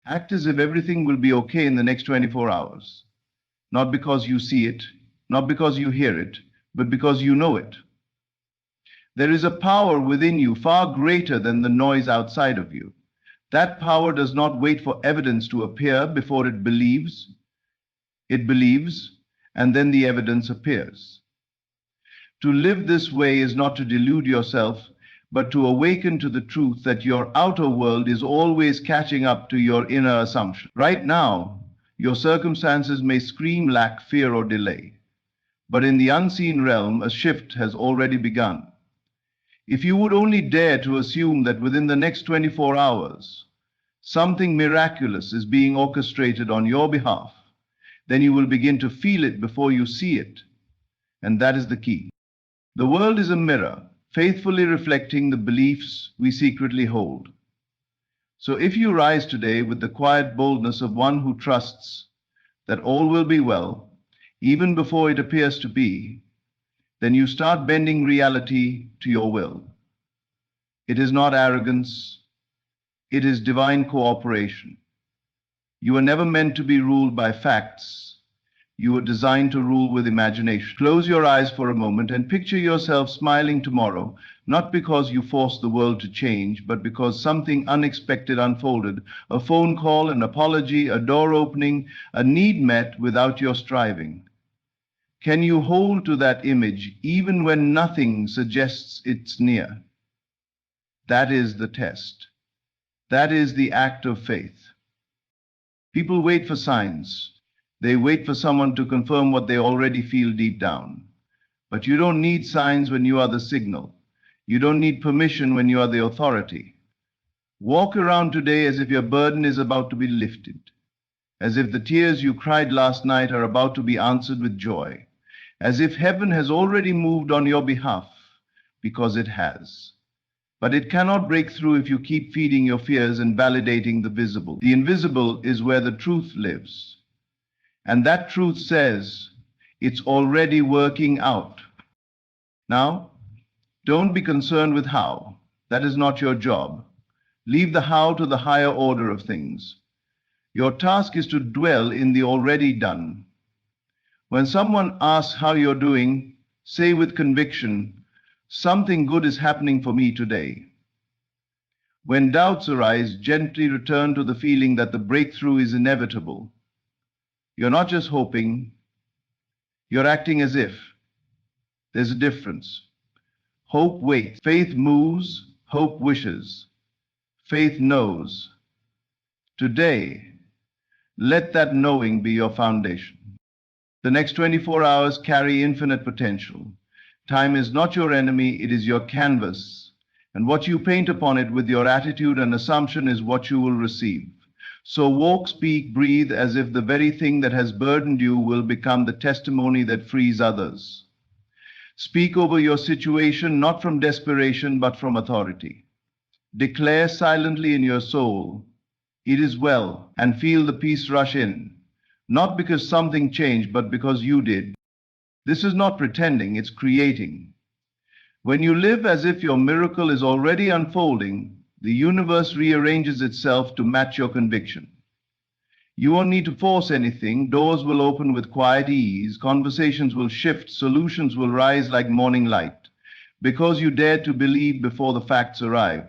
Act as if everything will be okay in the next 24 hours. Not because you see it, not because you hear it, but because you know it. There is a power within you far greater than the noise outside of you. That power does not wait for evidence to appear before it believes. It believes, and then the evidence appears. To live this way is not to delude yourself, but to awaken to the truth that your outer world is always catching up to your inner assumption. Right now, your circumstances may scream lack, fear, or delay, but in the unseen realm, a shift has already begun. If you would only dare to assume that within the next 24 hours, something miraculous is being orchestrated on your behalf, then you will begin to feel it before you see it. And that is the key. The world is a mirror, faithfully reflecting the beliefs we secretly hold. So if you rise today with the quiet boldness of one who trusts that all will be well, even before it appears to be, then you start bending reality to your will. It is not arrogance, it is divine cooperation. You were never meant to be ruled by facts. You were designed to rule with imagination. Close your eyes for a moment and picture yourself smiling tomorrow, not because you forced the world to change, but because something unexpected unfolded. A phone call, an apology, a door opening, a need met without your striving. Can you hold to that image even when nothing suggests it's near? That is the test. That is the act of faith. People wait for signs. They wait for someone to confirm what they already feel deep down. But you don't need signs when you are the signal. You don't need permission when you are the authority. Walk around today as if your burden is about to be lifted, as if the tears you cried last night are about to be answered with joy, as if heaven has already moved on your behalf, because it has. But it cannot break through if you keep feeding your fears and validating the visible. The invisible is where the truth lives. And that truth says it's already working out. Now, don't be concerned with how. That is not your job. Leave the how to the higher order of things. Your task is to dwell in the already done. When someone asks how you're doing, say with conviction, something good is happening for me today. When doubts arise, gently return to the feeling that the breakthrough is inevitable. You're not just hoping, you're acting as if. There's a difference. Hope waits. Faith moves, hope wishes. Faith knows. Today, let that knowing be your foundation. The next 24 hours carry infinite potential. Time is not your enemy, it is your canvas. And what you paint upon it with your attitude and assumption is what you will receive. So walk, speak, breathe as if the very thing that has burdened you will become the testimony that frees others. Speak over your situation not from desperation but from authority. Declare silently in your soul, it is well, and feel the peace rush in. Not because something changed, but because you did. This is not pretending, it's creating. When you live as if your miracle is already unfolding, the universe rearranges itself to match your conviction. You won't need to force anything. Doors will open with quiet ease. Conversations will shift. Solutions will rise like morning light, because you dared to believe before the facts arrive.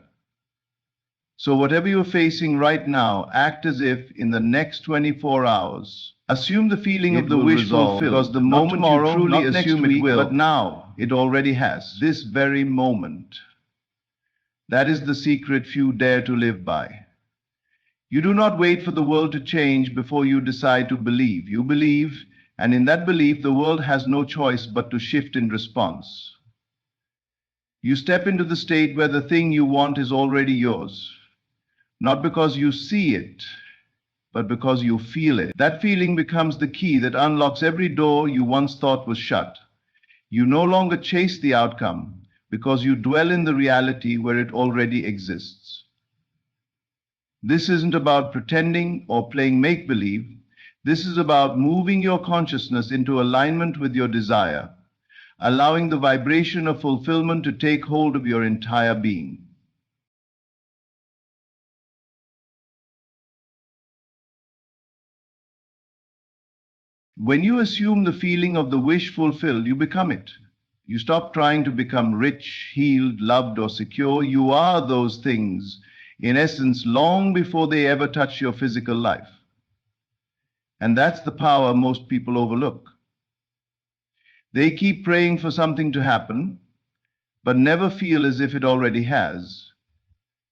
So whatever you're facing right now, act as if in the next 24 hours, assume the feeling of the wish fulfilled, because the moment tomorrow, you truly assume it will, but now it already has, this very moment. That is the secret few dare to live by. You do not wait for the world to change before you decide to believe. You believe, and in that belief, the world has no choice but to shift in response. You step into the state where the thing you want is already yours. Not because you see it, but because you feel it. That feeling becomes the key that unlocks every door you once thought was shut. You no longer chase the outcome because you dwell in the reality where it already exists. This isn't about pretending or playing make-believe. This is about moving your consciousness into alignment with your desire, allowing the vibration of fulfillment to take hold of your entire being. When you assume the feeling of the wish fulfilled, you become it. You stop trying to become rich, healed, loved, or secure. You are those things, in essence, long before they ever touch your physical life. And that's the power most people overlook. They keep praying for something to happen, but never feel as if it already has.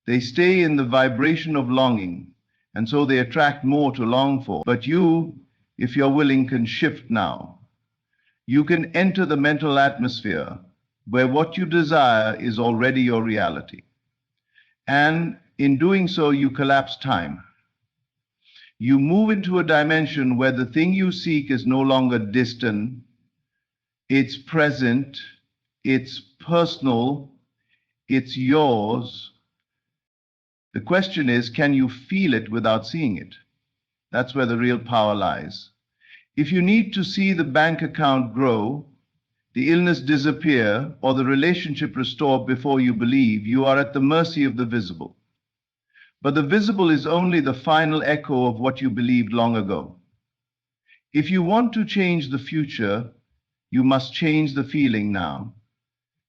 They stay in the vibration of longing, and so they attract more to long for. But you, if you're willing, can shift now. You can enter the mental atmosphere where what you desire is already your reality. And in doing so, you collapse time. You move into a dimension where the thing you seek is no longer distant, it's present, it's personal, it's yours. The question is, can you feel it without seeing it? That's where the real power lies. If you need to see the bank account grow, the illness disappear, or the relationship restored before you believe, you are at the mercy of the visible. But the visible is only the final echo of what you believed long ago. If you want to change the future, you must change the feeling now.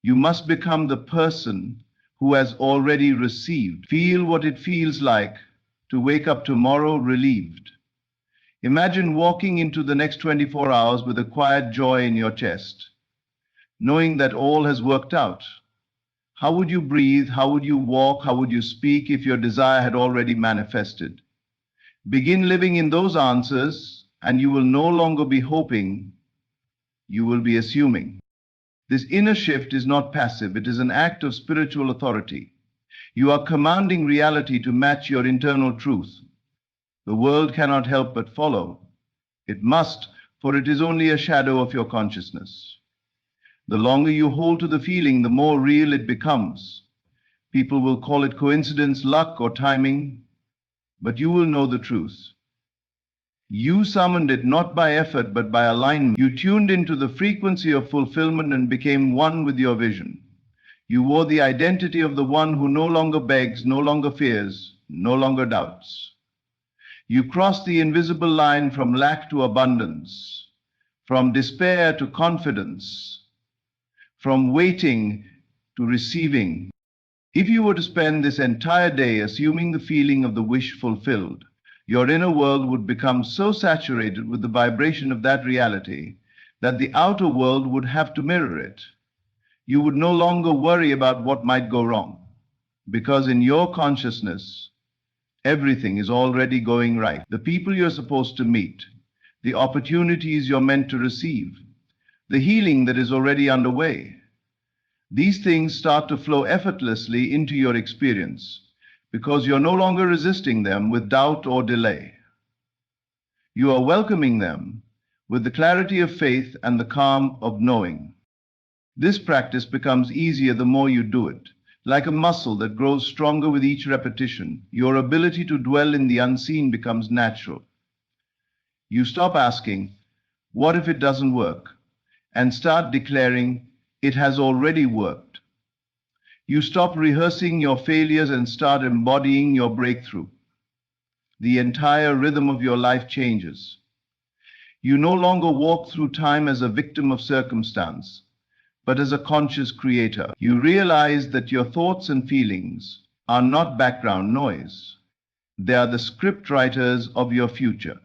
You must become the person who has already received. Feel what it feels like to wake up tomorrow relieved. Imagine walking into the next 24 hours with a quiet joy in your chest, knowing that all has worked out. How would you breathe? How would you walk? How would you speak if your desire had already manifested? Begin living in those answers, and you will no longer be hoping, you will be assuming. This inner shift is not passive, it is an act of spiritual authority. You are commanding reality to match your internal truth. The world cannot help but follow. It must, for it is only a shadow of your consciousness. The longer you hold to the feeling, the more real it becomes. People will call it coincidence, luck, or timing, but you will know the truth. You summoned it not by effort, but by alignment. You tuned into the frequency of fulfillment and became one with your vision. You wore the identity of the one who no longer begs, no longer fears, no longer doubts. You crossed the invisible line from lack to abundance, from despair to confidence, from waiting to receiving. If you were to spend this entire day assuming the feeling of the wish fulfilled, your inner world would become so saturated with the vibration of that reality that the outer world would have to mirror it. You would no longer worry about what might go wrong, because in your consciousness, everything is already going right. The people you're supposed to meet, the opportunities you're meant to receive, the healing that is already underway. These things start to flow effortlessly into your experience because you're no longer resisting them with doubt or delay. You are welcoming them with the clarity of faith and the calm of knowing. This practice becomes easier the more you do it. Like a muscle that grows stronger with each repetition, your ability to dwell in the unseen becomes natural. You stop asking, "What if it doesn't work?" and start declaring, "It has already worked." You stop rehearsing your failures and start embodying your breakthrough. The entire rhythm of your life changes. You no longer walk through time as a victim of circumstance, but as a conscious creator. You realize that your thoughts and feelings are not background noise. They are the script writers of your future.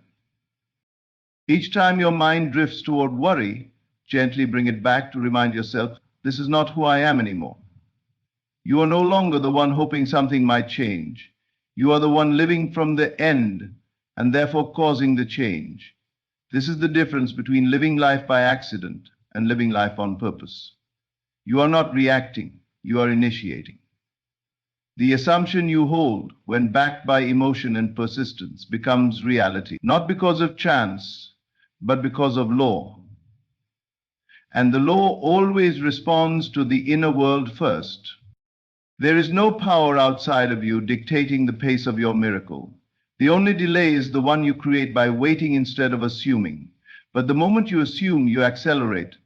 Each time your mind drifts toward worry, gently bring it back to remind yourself, this is not who I am anymore. You are no longer the one hoping something might change. You are the one living from the end and therefore causing the change. This is the difference between living life by accident and living life on purpose. You are not reacting, you are initiating. The assumption you hold, when backed by emotion and persistence, becomes reality, not because of chance, but because of law. And the law always responds to the inner world first. There is no power outside of you dictating the pace of your miracle. The only delay is the one you create by waiting instead of assuming. But the moment you assume, you accelerate.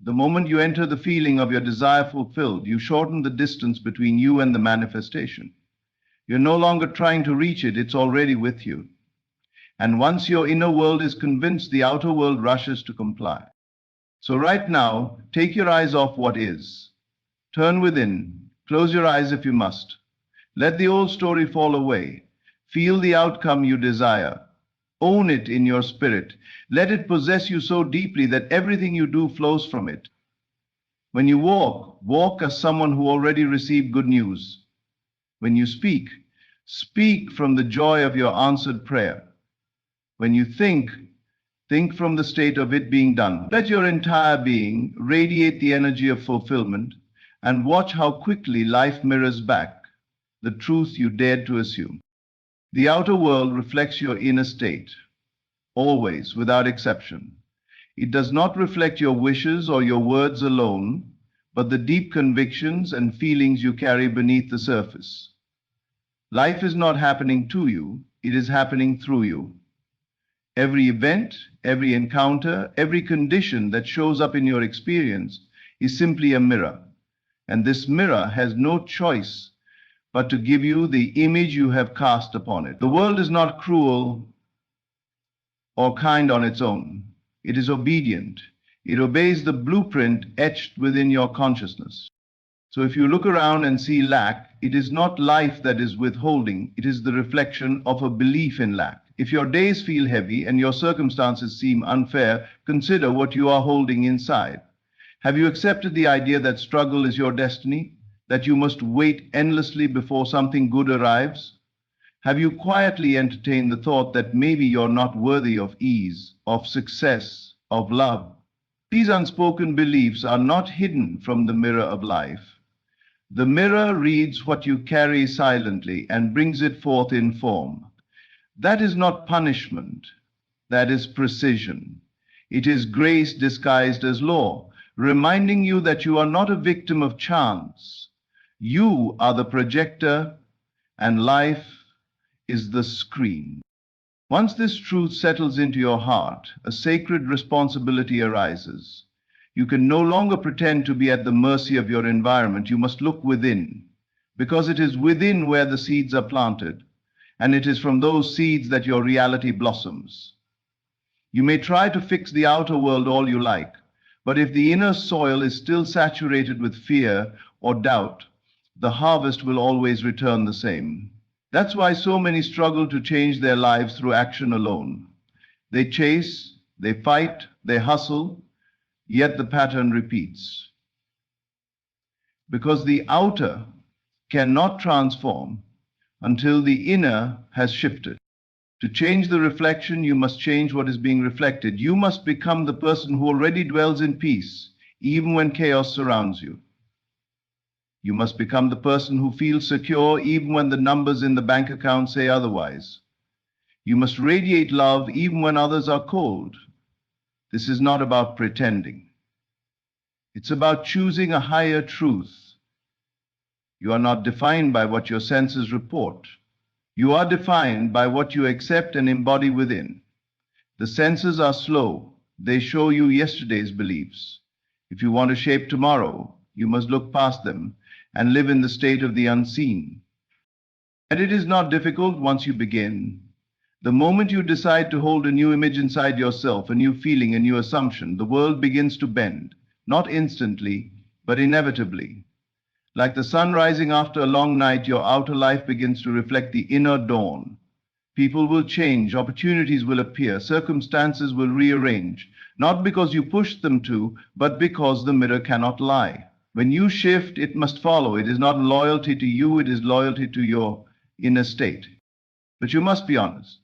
The moment you enter the feeling of your desire fulfilled, you shorten the distance between you and the manifestation. You're no longer trying to reach it, it's already with you. And once your inner world is convinced, the outer world rushes to comply. So right now, take your eyes off what is. Turn within. Close your eyes if you must. Let the old story fall away. Feel the outcome you desire. Own it in your spirit. Let it possess you so deeply that everything you do flows from it. When you walk, walk as someone who already received good news. When you speak, speak from the joy of your answered prayer. When you think, think from the state of it being done. Let your entire being radiate the energy of fulfillment and watch how quickly life mirrors back the truth you dared to assume. The outer world reflects your inner state, always, without exception. It does not reflect your wishes or your words alone, but the deep convictions and feelings you carry beneath the surface. Life is not happening to you, it is happening through you. Every event, every encounter, every condition that shows up in your experience is simply a mirror. And this mirror has no choice but to give you the image you have cast upon it. The world is not cruel or kind on its own. It is obedient. It obeys the blueprint etched within your consciousness. So if you look around and see lack, it is not life that is withholding, it is the reflection of a belief in lack. If your days feel heavy and your circumstances seem unfair, consider what you are holding inside. Have you accepted the idea that struggle is your destiny? That you must wait endlessly before something good arrives? Have you quietly entertained the thought that maybe you're not worthy of ease, of success, of love? These unspoken beliefs are not hidden from the mirror of life. The mirror reads what you carry silently and brings it forth in form. That is not punishment. That is precision. It is grace disguised as law, reminding you that you are not a victim of chance. You are the projector, and life is the screen. Once this truth settles into your heart, a sacred responsibility arises. You can no longer pretend to be at the mercy of your environment. You must look within, because it is within where the seeds are planted, and it is from those seeds that your reality blossoms. You may try to fix the outer world all you like, but if the inner soil is still saturated with fear or doubt, the harvest will always return the same. That's why so many struggle to change their lives through action alone. They chase, they fight, they hustle, yet the pattern repeats. Because the outer cannot transform until the inner has shifted. To change the reflection, you must change what is being reflected. You must become the person who already dwells in peace, even when chaos surrounds you. You must become the person who feels secure, even when the numbers in the bank account say otherwise. You must radiate love, even when others are cold. This is not about pretending. It's about choosing a higher truth. You are not defined by what your senses report. You are defined by what you accept and embody within. The senses are slow. They show you yesterday's beliefs. If you want to shape tomorrow, you must look past them and live in the state of the unseen. And it is not difficult once you begin. The moment you decide to hold a new image inside yourself, a new feeling, a new assumption, the world begins to bend, not instantly, but inevitably. Like the sun rising after a long night, your outer life begins to reflect the inner dawn. People will change, opportunities will appear, circumstances will rearrange, not because you pushed them to, but because the mirror cannot lie. When you shift, it must follow. It is not loyalty to you, it is loyalty to your inner state. But you must be honest.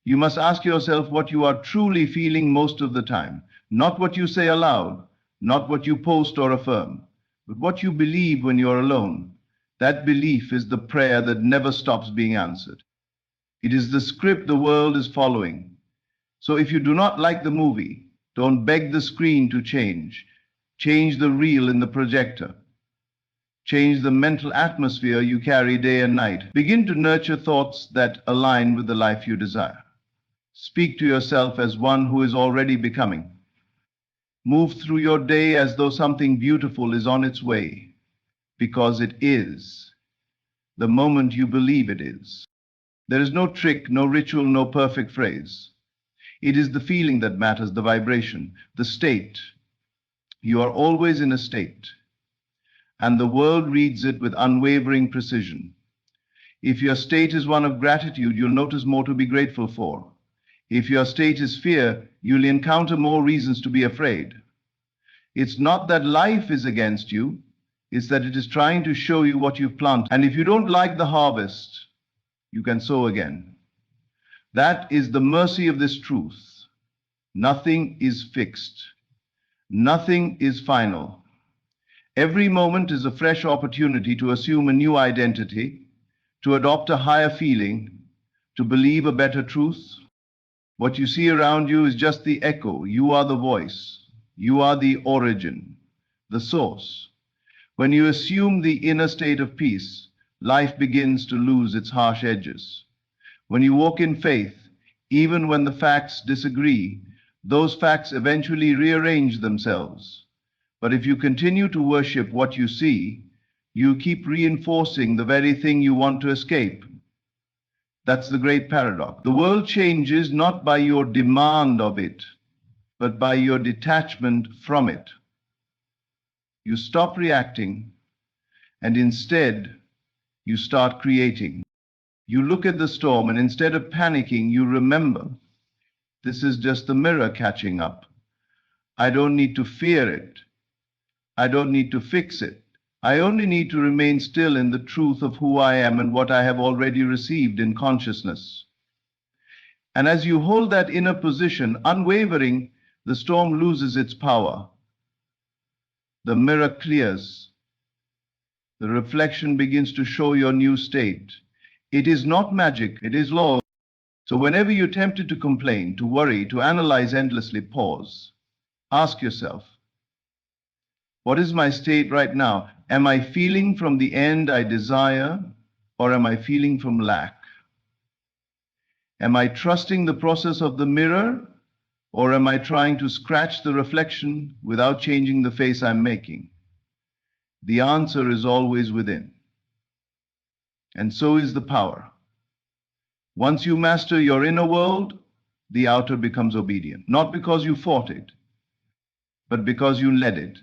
You must ask yourself what you are truly feeling most of the time, not what you say aloud, not what you post or affirm, but what you believe when you're alone. That belief is the prayer that never stops being answered. It is the script the world is following. So if you do not like the movie, don't beg the screen to change. Change the reel in the projector. Change the mental atmosphere you carry day and night. Begin to nurture thoughts that align with the life you desire. Speak to yourself as one who is already becoming. Move through your day as though something beautiful is on its way, because it is, the moment you believe it is. There is no trick, no ritual, no perfect phrase. It is the feeling that matters, the vibration, the state. You are always in a state, and the world reads it with unwavering precision. If your state is one of gratitude, you'll notice more to be grateful for. If your state is fear, you'll encounter more reasons to be afraid. It's not that life is against you, it's that it is trying to show you what you've planted. And if you don't like the harvest, you can sow again. That is the mercy of this truth. Nothing is fixed. Nothing is final. Every moment is a fresh opportunity to assume a new identity, to adopt a higher feeling, to believe a better truth. What you see around you is just the echo. You are the voice. You are the origin, the source. When you assume the inner state of peace, life begins to lose its harsh edges. When you walk in faith, even when the facts disagree, those facts eventually rearrange themselves. But if you continue to worship what you see, you keep reinforcing the very thing you want to escape. That's the great paradox. The world changes not by your demand of it, but by your detachment from it. You stop reacting, and instead, you start creating. You look at the storm, and instead of panicking, you remember, this is just the mirror catching up. I don't need to fear it. I don't need to fix it. I only need to remain still in the truth of who I am and what I have already received in consciousness. And as you hold that inner position, unwavering, the storm loses its power. The mirror clears. The reflection begins to show your new state. It is not magic, it is law. So whenever you're tempted to complain, to worry, to analyze endlessly, pause. Ask yourself, what is my state right now? Am I feeling from the end I desire, or am I feeling from lack? Am I trusting the process of the mirror, or am I trying to scratch the reflection without changing the face I'm making? The answer is always within. And so is the power. Once you master your inner world, the outer becomes obedient. Not because you fought it, but because you led it.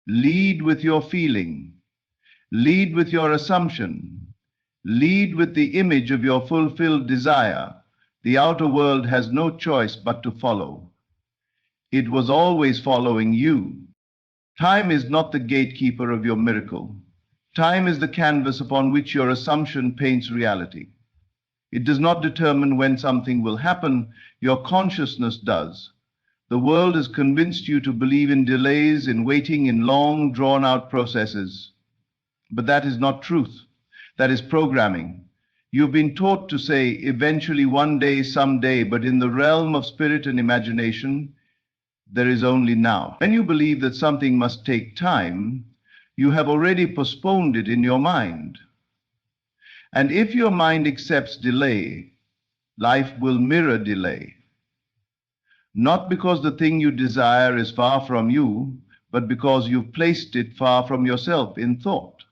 Lead with your feeling. Lead with your assumption. Lead with the image of your fulfilled desire. The outer world has no choice but to follow. It was always following you. Time is not the gatekeeper of your miracle. Time is the canvas upon which your assumption paints reality. It does not determine when something will happen. Your consciousness does. The world has convinced you to believe in delays, in waiting, in long, drawn-out processes. But that is not truth. That is programming. You've been taught to say, eventually, one day, someday, but in the realm of spirit and imagination, there is only now. When you believe that something must take time, you have already postponed it in your mind. And if your mind accepts delay, life will mirror delay. Not because the thing you desire is far from you, but because you've placed it far from yourself in thought.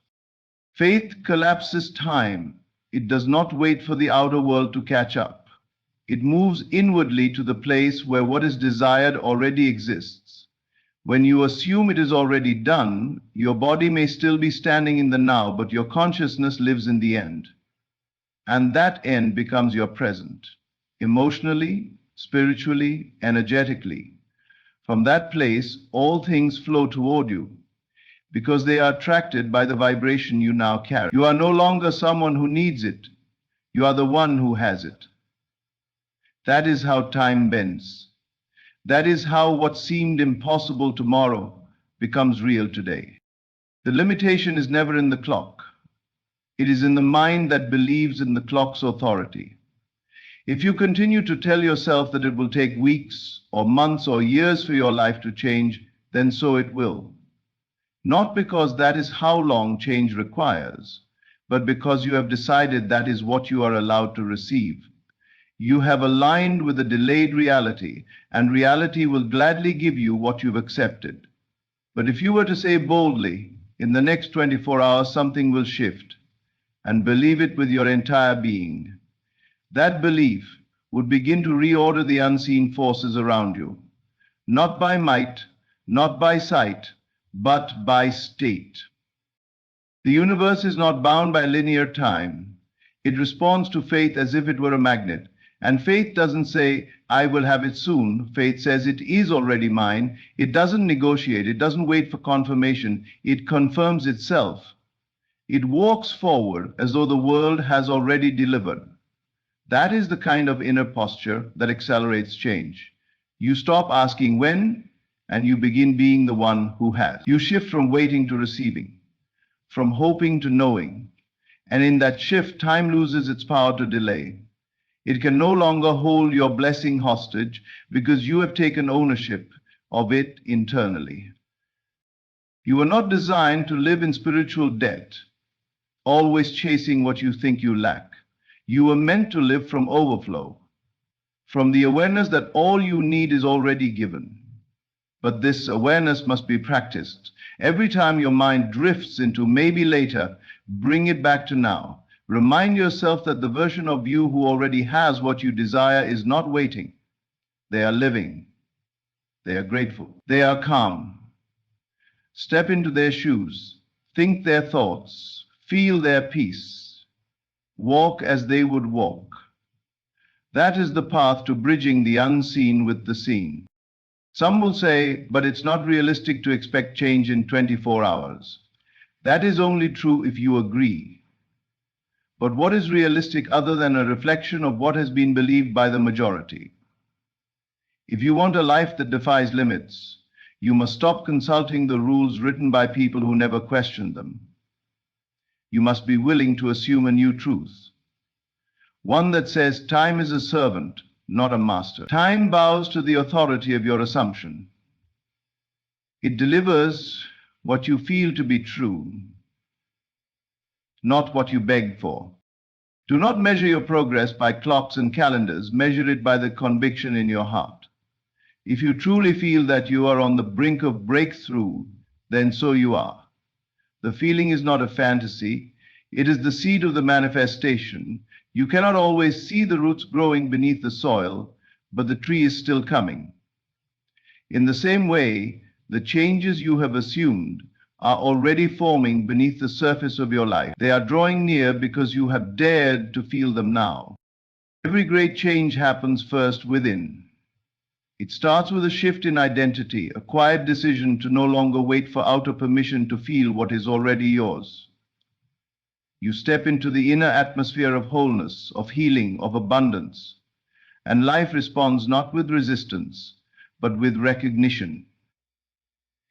Faith collapses time. It does not wait for the outer world to catch up. It moves inwardly to the place where what is desired already exists. When you assume it is already done, your body may still be standing in the now, but your consciousness lives in the end. And that end becomes your present, emotionally, spiritually, energetically. From that place, all things flow toward you, because they are attracted by the vibration you now carry. You are no longer someone who needs it. You are the one who has it. That is how time bends. That is how what seemed impossible tomorrow becomes real today. The limitation is never in the clock. It is in the mind that believes in the clock's authority. If you continue to tell yourself that it will take weeks or months or years for your life to change, then so it will. Not because that is how long change requires, but because you have decided that is what you are allowed to receive. You have aligned with a delayed reality, and reality will gladly give you what you've accepted. But if you were to say boldly, in the next 24 hours something will shift, and believe it with your entire being. That belief would begin to reorder the unseen forces around you, not by might, not by sight, but by state. The universe is not bound by linear time. It responds to faith as if it were a magnet. And faith doesn't say, I will have it soon. Faith says it is already mine. It doesn't negotiate. It doesn't wait for confirmation. It confirms itself. It walks forward as though the world has already delivered. That is the kind of inner posture that accelerates change. You stop asking when, and you begin being the one who has. You shift from waiting to receiving, from hoping to knowing. And in that shift, time loses its power to delay. It can no longer hold your blessing hostage because you have taken ownership of it internally. You were not designed to live in spiritual debt, always chasing what you think you lack. You were meant to live from overflow, from the awareness that all you need is already given. But this awareness must be practiced. Every time your mind drifts into maybe later, bring it back to now. Remind yourself that the version of you who already has what you desire is not waiting. They are living. They are grateful. They are calm. Step into their shoes. Think their thoughts. Feel their peace. Walk as they would walk. That is the path to bridging the unseen with the seen. Some will say, but it's not realistic to expect change in 24 hours. That is only true if you agree. But what is realistic other than a reflection of what has been believed by the majority? If you want a life that defies limits, you must stop consulting the rules written by people who never questioned them. You must be willing to assume a new truth, one that says time is a servant, not a master. Time bows to the authority of your assumption. It delivers what you feel to be true, not what you beg for. Do not measure your progress by clocks and calendars. Measure it by the conviction in your heart. If you truly feel that you are on the brink of breakthrough, then so you are. The feeling is not a fantasy. It is the seed of the manifestation. You cannot always see the roots growing beneath the soil, but the tree is still coming. In the same way, the changes you have assumed are already forming beneath the surface of your life. They are drawing near because you have dared to feel them now. Every great change happens first within. It starts with a shift in identity, a quiet decision to no longer wait for outer permission to feel what is already yours. You step into the inner atmosphere of wholeness, of healing, of abundance, and life responds not with resistance, but with recognition.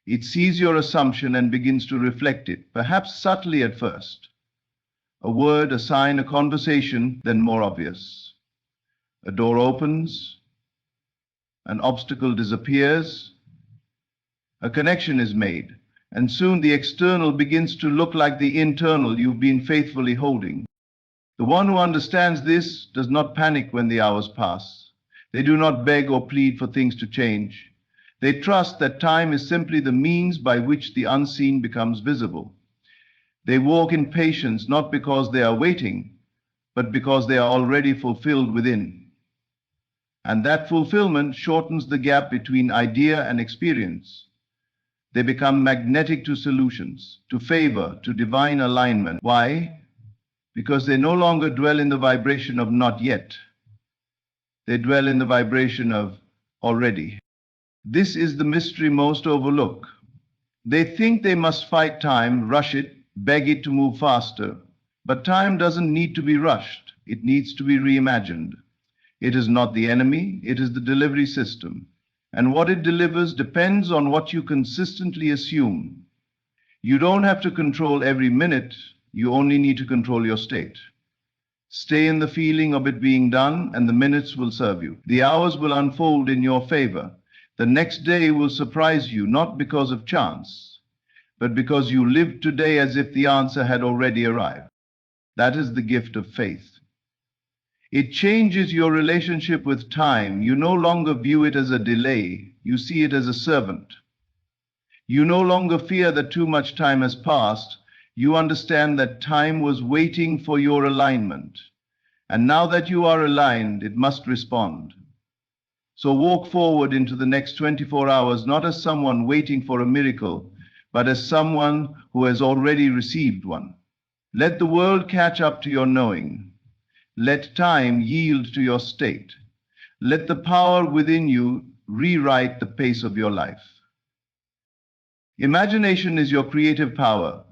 It sees your assumption and begins to reflect it, perhaps subtly at first. A word, a sign, a conversation, then more obvious. A door opens, an obstacle disappears, a connection is made, and soon the external begins to look like the internal you've been faithfully holding. The one who understands this does not panic when the hours pass. They do not beg or plead for things to change. They trust that time is simply the means by which the unseen becomes visible. They walk in patience not because they are waiting, but because they are already fulfilled within. And that fulfillment shortens the gap between idea and experience. They become magnetic to solutions, to favor, to divine alignment. Why? Because they no longer dwell in the vibration of not yet. They dwell in the vibration of already. This is the mystery most overlook. They think they must fight time, rush it, beg it to move faster. But time doesn't need to be rushed. It needs to be reimagined. It is not the enemy, it is the delivery system. And what it delivers depends on what you consistently assume. You don't have to control every minute, you only need to control your state. Stay in the feeling of it being done, and the minutes will serve you. The hours will unfold in your favor. The next day will surprise you, not because of chance, but because you lived today as if the answer had already arrived. That is the gift of faith. It changes your relationship with time. You no longer view it as a delay. You see it as a servant. You no longer fear that too much time has passed. you understand that time was waiting for your alignment. And now that you are aligned, it must respond. So walk forward into the next 24 hours, not as someone waiting for a miracle, but as someone who has already received one. Let the world catch up to your knowing. Let time yield to your state. Let the power within you rewrite the pace of your life. Imagination is your creative power,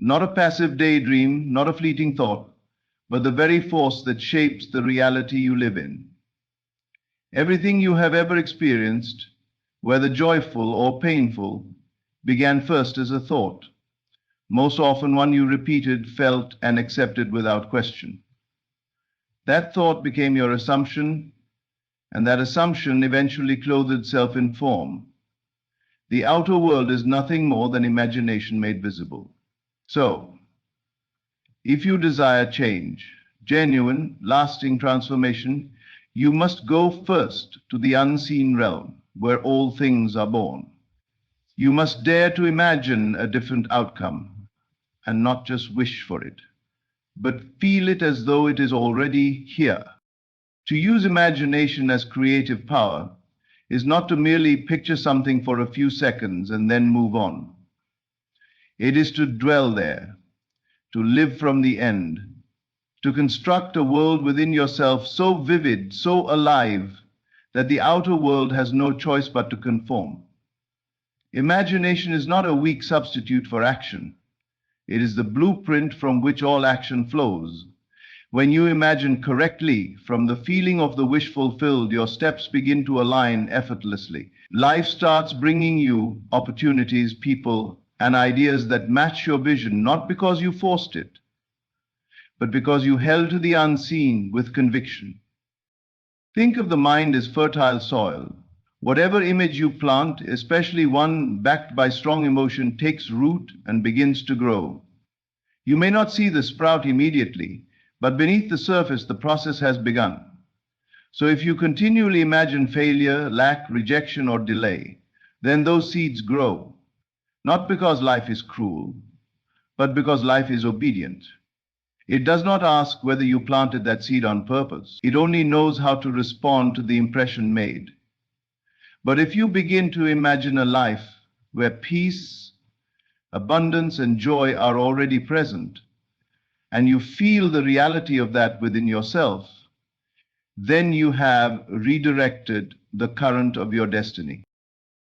not a passive daydream, not a fleeting thought, but the very force that shapes the reality you live in. Everything you have ever experienced, whether joyful or painful, began first as a thought, most often one you repeated, felt, and accepted without question. That thought became your assumption, and that assumption eventually clothed itself in form. The outer world is nothing more than imagination made visible. So, if you desire change, genuine, lasting transformation, you must go first to the unseen realm where all things are born. You must dare to imagine a different outcome and not just wish for it, but feel it as though it is already here. To use imagination as creative power is not to merely picture something for a few seconds and then move on. It is to dwell there, to live from the end, to construct a world within yourself so vivid, so alive, that the outer world has no choice but to conform. Imagination is not a weak substitute for action. It is the blueprint from which all action flows. When you imagine correctly, from the feeling of the wish fulfilled, your steps begin to align effortlessly. Life starts bringing you opportunities, people, and ideas that match your vision, not because you forced it, but because you held to the unseen with conviction. Think of the mind as fertile soil. Whatever image you plant, especially one backed by strong emotion, takes root and begins to grow. You may not see the sprout immediately, but beneath the surface, the process has begun. So if you continually imagine failure, lack, rejection, or delay, then those seeds grow, not because life is cruel, but because life is obedient. It does not ask whether you planted that seed on purpose. It only knows how to respond to the impression made. But if you begin to imagine a life where peace, abundance, and joy are already present, and you feel the reality of that within yourself, then you have redirected the current of your destiny.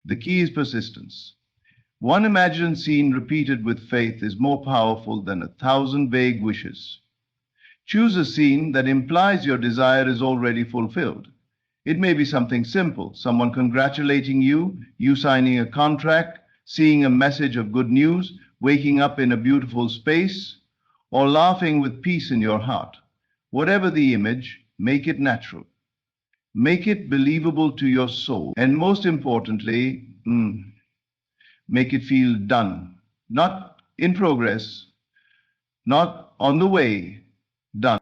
The key is persistence. One imagined scene repeated with faith is more powerful than 1,000 vague wishes. Choose a scene that implies your desire is already fulfilled. It may be something simple, someone congratulating you, you signing a contract, seeing a message of good news, waking up in a beautiful space, or laughing with peace in your heart. Whatever the image, make it natural. Make it believable to your soul. And most importantly, make it feel done. Not in progress, not on the way, done.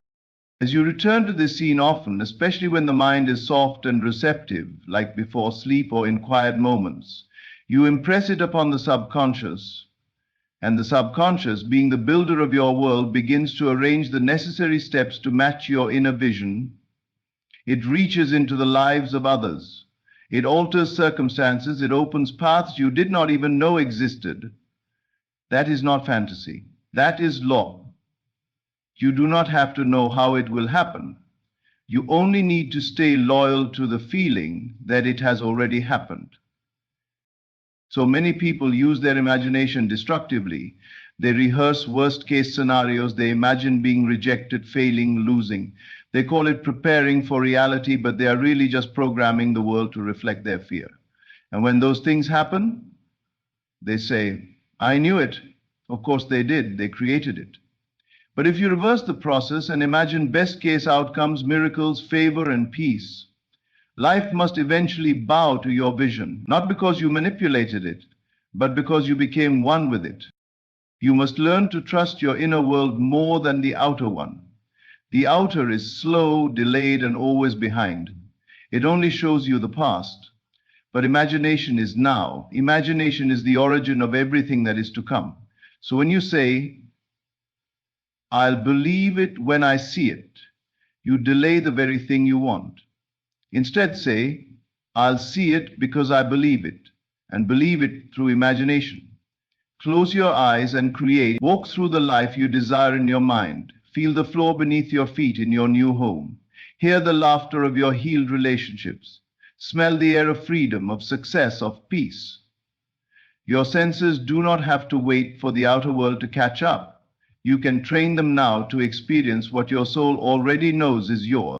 As you return to this scene often, especially when the mind is soft and receptive, like before sleep or in quiet moments, you impress it upon the subconscious. And the subconscious, being the builder of your world, begins to arrange the necessary steps to match your inner vision. It reaches into the lives of others. It alters circumstances. It opens paths you did not even know existed. That is not fantasy. That is law. You do not have to know how it will happen. You only need to stay loyal to the feeling that it has already happened. So many people use their imagination destructively. They rehearse worst-case scenarios. They imagine being rejected, failing, losing. They call it preparing for reality, but they are really just programming the world to reflect their fear. And when those things happen, they say, I knew it. Of course they did. They created it. But if you reverse the process and imagine best-case outcomes, miracles, favor, and peace, life must eventually bow to your vision, not because you manipulated it, but because you became one with it. You must learn to trust your inner world more than the outer one. The outer is slow, delayed, and always behind. It only shows you the past. But imagination is now. Imagination is the origin of everything that is to come. So when you say, I'll believe it when I see it. You delay the very thing you want. Instead, say, I'll see it because I believe it, and believe it through imagination. Close your eyes and create. Walk through the life you desire in your mind. Feel the floor beneath your feet in your new home. Hear the laughter of your healed relationships. Smell the air of freedom, of success, of peace. Your senses do not have to wait for the outer world to catch up. You can train them now to experience what your soul already knows is yours.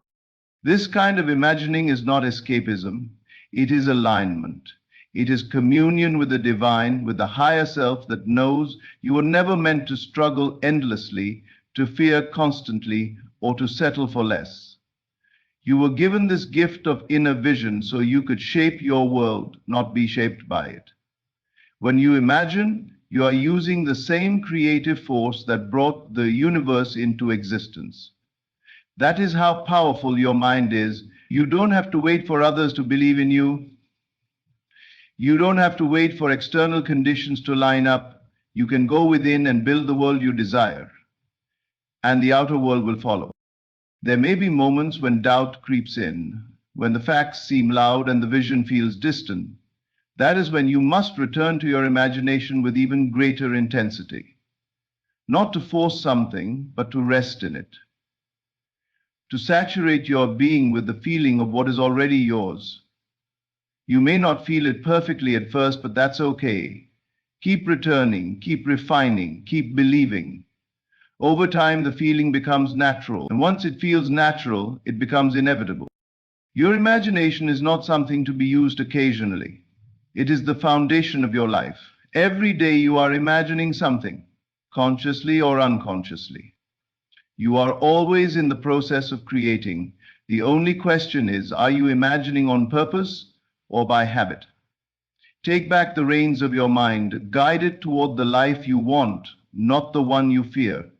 This kind of imagining is not escapism, it is alignment. It is communion with the divine, with the higher self that knows you were never meant to struggle endlessly, to fear constantly, or to settle for less. You were given this gift of inner vision so you could shape your world, not be shaped by it. When you imagine, you are using the same creative force that brought the universe into existence. That is how powerful your mind is. You don't have to wait for others to believe in you. You don't have to wait for external conditions to line up. You can go within and build the world you desire, and the outer world will follow. There may be moments when doubt creeps in, when the facts seem loud and the vision feels distant. That is when you must return to your imagination with even greater intensity. Not to force something, but to rest in it. To saturate your being with the feeling of what is already yours. You may not feel it perfectly at first, but that's okay. Keep returning, keep refining, keep believing. Over time, the feeling becomes natural, and once it feels natural, it becomes inevitable. Your imagination is not something to be used occasionally. It is the foundation of your life. Every day you are imagining something, consciously or unconsciously. You are always in the process of creating. The only question is, are you imagining on purpose or by habit? Take back the reins of your mind, guide it toward the life you want, not the one you fear.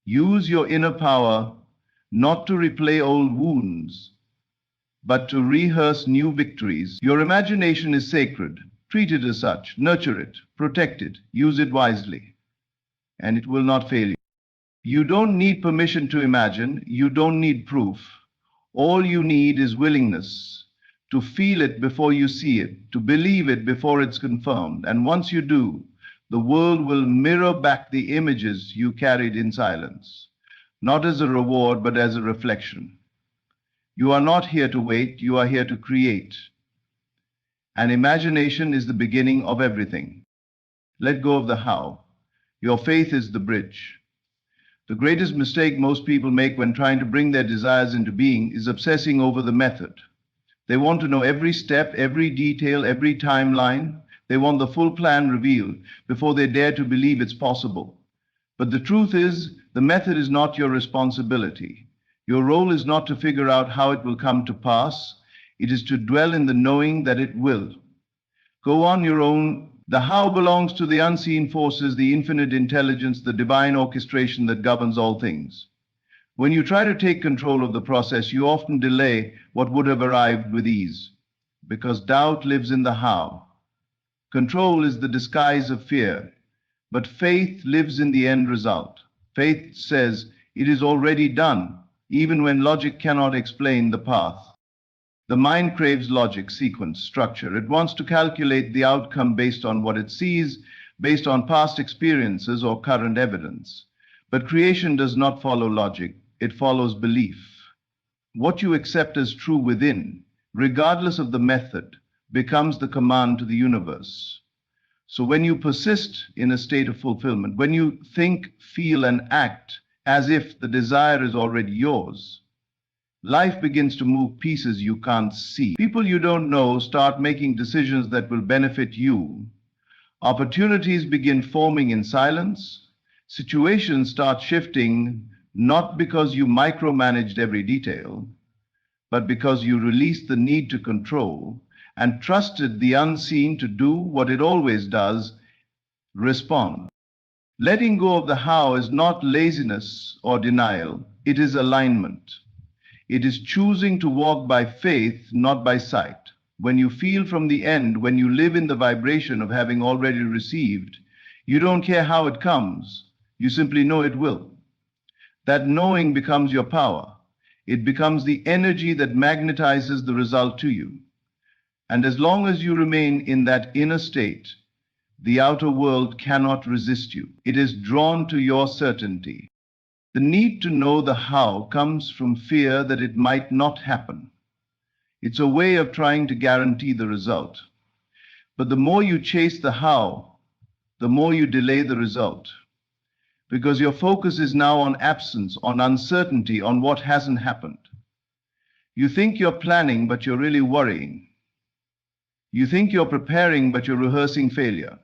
Use your inner power not to replay old wounds, but to rehearse new victories. Your imagination is sacred. Treat it as such, nurture it, protect it, use it wisely, and it will not fail you. You don't need permission to imagine, you don't need proof. All you need is willingness to feel it before you see it, to believe it before it's confirmed. And once you do, the world will mirror back the images you carried in silence, not as a reward, but as a reflection. You are not here to wait, you are here to create. And imagination is the beginning of everything. Let go of the how. Your faith is the bridge. The greatest mistake most people make when trying to bring their desires into being is obsessing over the method. They want to know every step, every detail, every timeline. They want the full plan revealed before they dare to believe it's possible. But the truth is, the method is not your responsibility. Your role is not to figure out how it will come to pass. It is to dwell in the knowing that it will. Go on your own. The how belongs to the unseen forces, the infinite intelligence, the divine orchestration that governs all things. When you try to take control of the process, you often delay what would have arrived with ease, because doubt lives in the how. Control is the disguise of fear, but faith lives in the end result. Faith says it is already done, even when logic cannot explain the path. The mind craves logic, sequence, structure. It wants to calculate the outcome based on what it sees, based on past experiences or current evidence. But creation does not follow logic, it follows belief. What you accept as true within, regardless of the method, becomes the command to the universe. So when you persist in a state of fulfillment, when you think, feel, and act as if the desire is already yours, life begins to move pieces you can't see. People you don't know start making decisions that will benefit you. Opportunities begin forming in silence. Situations start shifting not because you micromanaged every detail, but because you released the need to control and trusted the unseen to do what it always does, respond. Letting go of the how is not laziness or denial, it is alignment. It is choosing to walk by faith, not by sight. When you feel from the end, when you live in the vibration of having already received, you don't care how it comes. You simply know it will. That knowing becomes your power. It becomes the energy that magnetizes the result to you. And as long as you remain in that inner state, the outer world cannot resist you. It is drawn to your certainty. The need to know the how comes from fear that it might not happen. It's a way of trying to guarantee the result. But the more you chase the how, the more you delay the result. Because your focus is now on absence, on uncertainty, on what hasn't happened. You think you're planning, but you're really worrying. You think you're preparing, but you're rehearsing failure.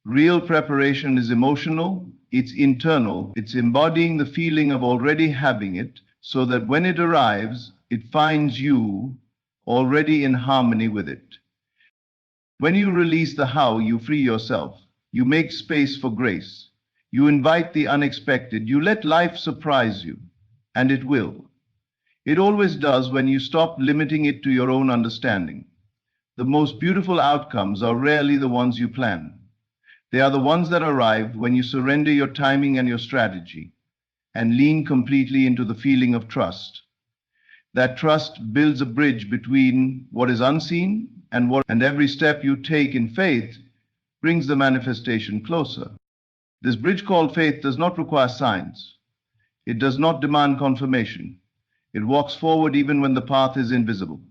Real preparation is emotional, it's internal, it's embodying the feeling of already having it, so that when it arrives, it finds you already in harmony with it. When you release the how, you free yourself. You make space for grace. You invite the unexpected. You let life surprise you, and it will. It always does when you stop limiting it to your own understanding. The most beautiful outcomes are rarely the ones you plan. They are the ones that arrive when you surrender your timing and your strategy and lean completely into the feeling of trust. That trust builds a bridge between what is unseen and every step you take in faith brings the manifestation closer. This bridge called faith does not require signs. It does not demand confirmation. It walks forward even when the path is invisible.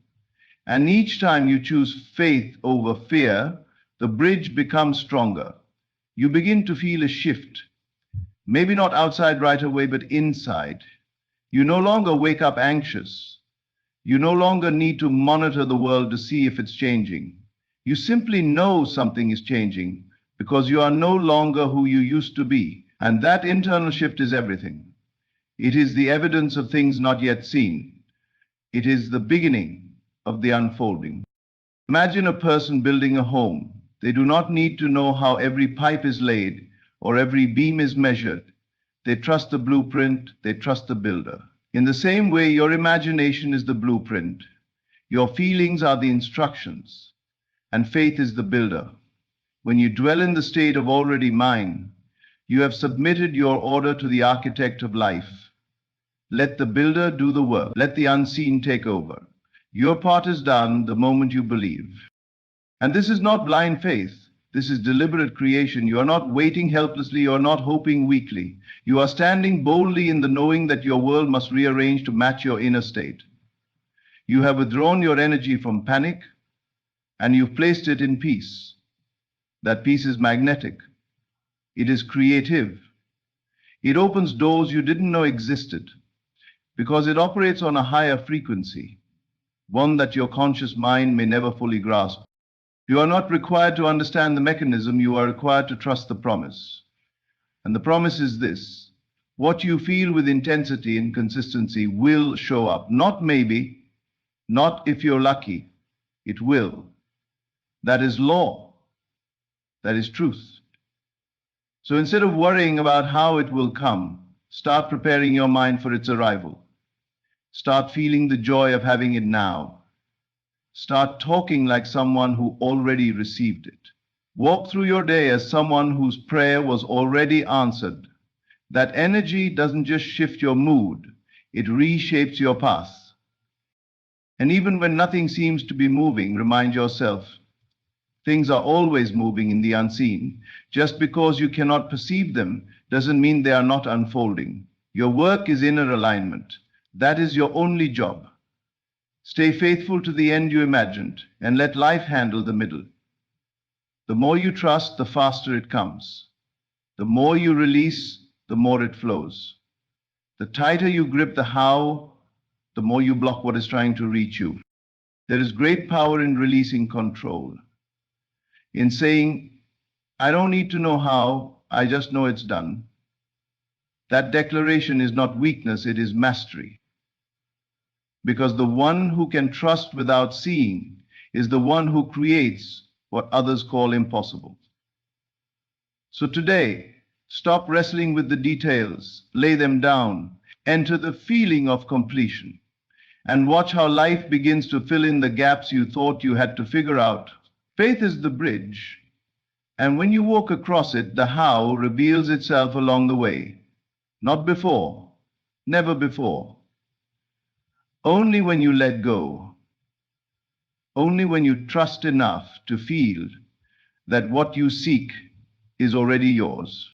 And each time you choose faith over fear, the bridge becomes stronger. You begin to feel a shift. Maybe not outside right away, but inside. You no longer wake up anxious. You no longer need to monitor the world to see if it's changing. You simply know something is changing because you are no longer who you used to be. And that internal shift is everything. It is the evidence of things not yet seen. It is the beginning of the unfolding. Imagine a person building a home. They do not need to know how every pipe is laid or every beam is measured. They trust the blueprint, they trust the builder. In the same way, your imagination is the blueprint, your feelings are the instructions, and faith is the builder. When you dwell in the state of already mine, you have submitted your order to the architect of life. Let the builder do the work. Let the unseen take over. Your part is done the moment you believe. And this is not blind faith. This is deliberate creation. You are not waiting helplessly. You are not hoping weakly. You are standing boldly in the knowing that your world must rearrange to match your inner state. You have withdrawn your energy from panic and you've placed it in peace. That peace is magnetic. It is creative. It opens doors you didn't know existed because it operates on a higher frequency, one that your conscious mind may never fully grasp. You are not required to understand the mechanism, you are required to trust the promise. And the promise is this: what you feel with intensity and consistency will show up. Not maybe, not if you're lucky, it will. That is law. That is truth. So instead of worrying about how it will come, start preparing your mind for its arrival. Start feeling the joy of having it now. Start talking like someone who already received it. Walk through your day as someone whose prayer was already answered. That energy doesn't just shift your mood, it reshapes your path. And even when nothing seems to be moving, remind yourself, things are always moving in the unseen. Just because you cannot perceive them doesn't mean they are not unfolding. Your work is inner alignment. That is your only job. Stay faithful to the end you imagined and let life handle the middle. The more you trust, the faster it comes. The more you release, the more it flows. The tighter you grip the how, the more you block what is trying to reach you. There is great power in releasing control, in saying, I don't need to know how, I just know it's done. That declaration is not weakness, it is mastery. Because the one who can trust without seeing is the one who creates what others call impossible. So today, stop wrestling with the details, lay them down, enter the feeling of completion, and watch how life begins to fill in the gaps you thought you had to figure out. Faith is the bridge. And when you walk across it, the how reveals itself along the way. Not before, never before. Only when you let go. Only when you trust enough to feel that what you seek is already yours.